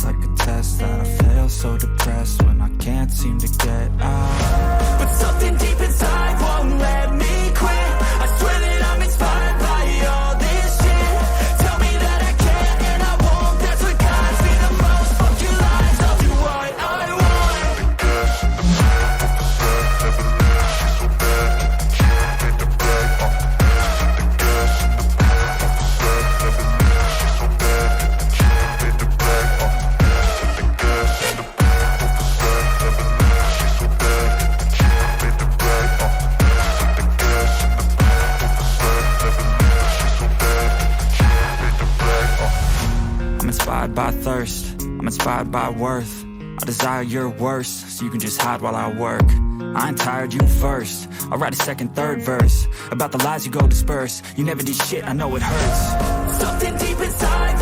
like a test that I fail, so depressed when I can't seem to get out. But something deep inside won't let me quit. I swear that I'm inspired by all this shit. Tell me that I can't and I won't. That's what guides me the most. Fuck your lies, I'll do what I want. The gas in the back, never leave, she's so bad. She made the bag, the gas in the back, never leave, she's so bad. She made the bag, the gas in the back, never leave, she's so bad. She made the bag, the gas in the back, never leave, she's so bad. She made the bag, I'm inspired by thirst, I'm inspired by worth. I desire your worst, so you can just hide while I work. I ain't tired, you first. I'll write a second, third verse about the lies you go disperse. You never did shit, I know it hurts. Something deep inside